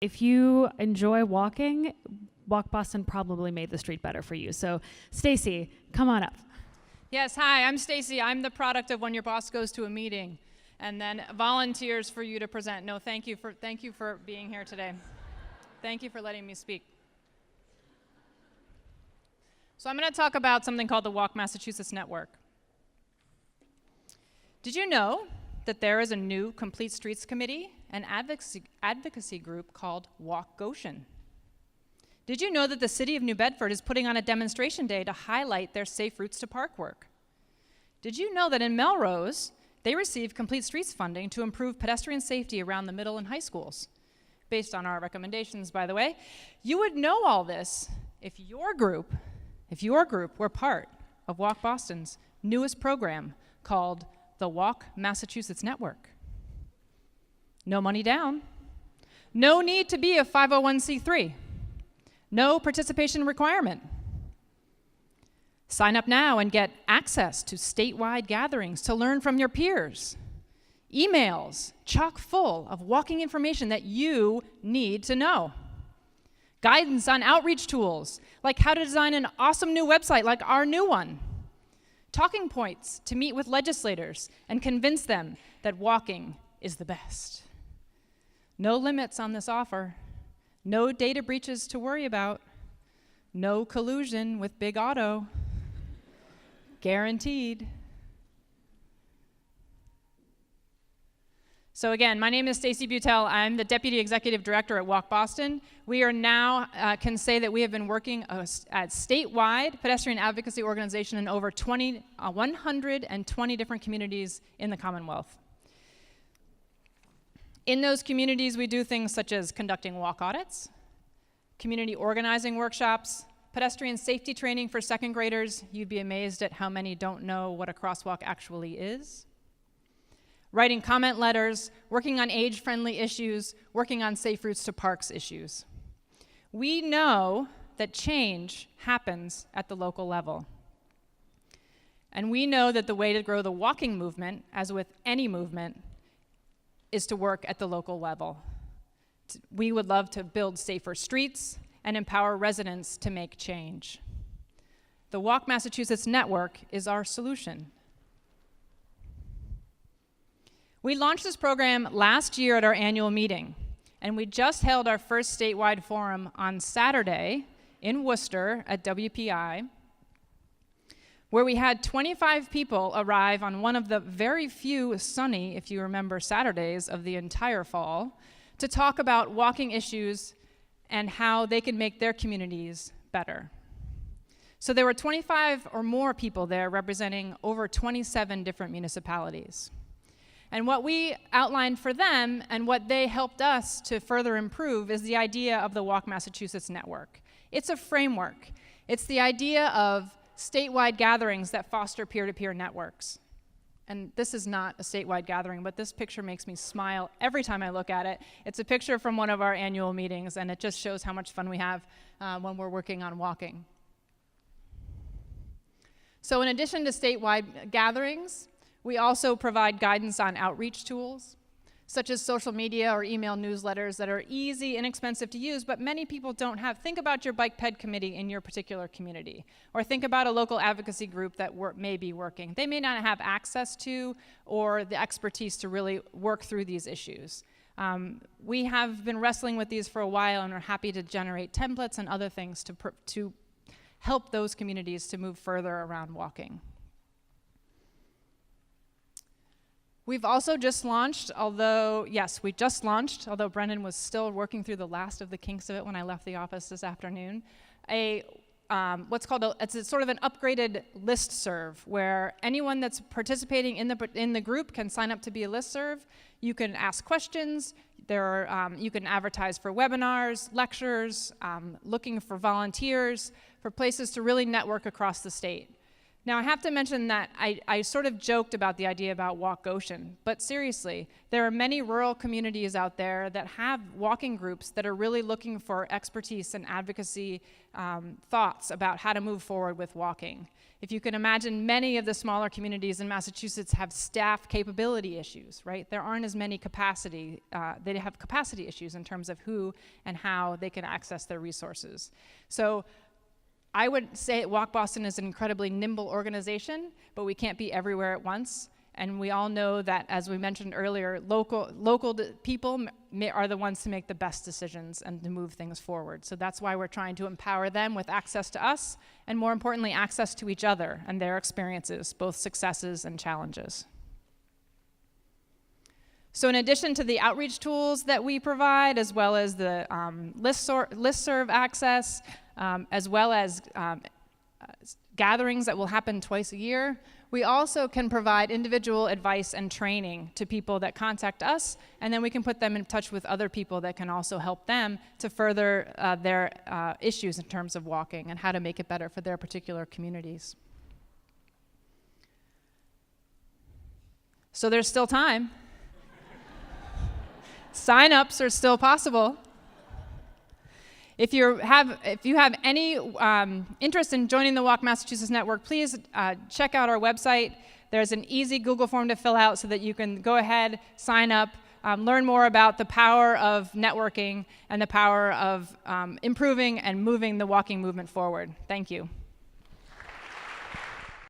If you enjoy walking, WalkBoston probably made the street better for you. So, Stacey, come on up. Yes, hi, I'm Stacey. I'm the product of when your boss goes to a meeting and then volunteers for you to present. No, thank you for being here today. Thank you for letting me speak. So I'm going to talk about something called the Walk Massachusetts Network. Did you know that there is a new Complete Streets Committee, an advocacy group called Walk Goshen? Did you know that the city of New Bedford is putting on a demonstration day to highlight their Safe Routes to Park work? Did you know that in Melrose, they receive Complete Streets funding to improve pedestrian safety around the middle and high schools? Based on our recommendations, by the way. You would know all this if your group were part of WalkBoston's newest program called the Walk Massachusetts Network. No money down. No need to be a 501c3. No participation requirement. Sign up now and get access to statewide gatherings to learn from your peers. Emails chock full of walking information that you need to know. Guidance on outreach tools, like how to design an awesome new website like our new one. Talking points to meet with legislators and convince them that walking is the best. No limits on this offer. No data breaches to worry about. No collusion with Big Auto. Guaranteed. So again, my name is Stacey Beuttell. I'm the Deputy Executive Director at WalkBoston. We are now, can say that we have been working at statewide pedestrian advocacy organization in over 120 different communities in the Commonwealth. In those communities, we do things such as conducting walk audits, community organizing workshops, pedestrian safety training for second graders. You'd be amazed at how many don't know what a crosswalk actually is. Writing comment letters, working on age-friendly issues, working on safe routes to parks issues. We know that change happens at the local level. And we know that the way to grow the walking movement, as with any movement, is to work at the local level. We would love to build safer streets and empower residents to make change. The Walk Massachusetts Network is our solution. We launched this program last year at our annual meeting, and we just held our first statewide forum on Saturday in Worcester at WPI, where we had 25 people arrive on one of the very few sunny, if you remember, Saturdays of the entire fall, to talk about walking issues and how they can make their communities better. So there were 25 or more people there representing over 27 different municipalities. And what we outlined for them and what they helped us to further improve is the idea of the Walk Massachusetts Network. It's a framework. It's the idea of statewide gatherings that foster peer-to-peer networks. And this is not a statewide gathering, but this picture makes me smile every time I look at it. It's a picture from one of our annual meetings, and it just shows how much fun we have when we're working on walking. So in addition to statewide gatherings, we also provide guidance on outreach tools, such as social media or email newsletters that are easy, inexpensive to use, but many people don't have. Think about your bike ped committee in your particular community, or think about a local advocacy group that may be working. They may not have access to or the expertise to really work through these issues. We have been wrestling with these for a while and are happy to generate templates and other things to help those communities to move further around walking. We've also just launched, although Brendan was still working through the last of the kinks of it when I left the office this afternoon, it's sort of an upgraded listserv where anyone that's participating in the group can sign up to be a listserv. You can ask questions. You can advertise for webinars, lectures, looking for volunteers, for places to really network across the state. Now, I have to mention that I sort of joked about the idea about WalkOcean, but seriously, there are many rural communities out there that have walking groups that are really looking for expertise and advocacy thoughts about how to move forward with walking. If you can imagine, many of the smaller communities in Massachusetts have staff capability issues, right? There aren't as many capacity, they have capacity issues in terms of who and how they can access their resources. So I would say WalkBoston is an incredibly nimble organization, but we can't be everywhere at once. And we all know that, as we mentioned earlier, local people are the ones to make the best decisions and to move things forward. So that's why we're trying to empower them with access to us, and more importantly, access to each other and their experiences, both successes and challenges. So in addition to the outreach tools that we provide, as well as the listserv access, as well as gatherings that will happen twice a year, we also can provide individual advice and training to people that contact us, and then we can put them in touch with other people that can also help them to further their issues in terms of walking and how to make it better for their particular communities. So there's still time. Sign-ups are still possible. If you have any interest in joining the Walk Massachusetts Network, please check out our website. There's an easy Google form to fill out so that you can go ahead, sign up, learn more about the power of networking and the power of improving and moving the walking movement forward. Thank you.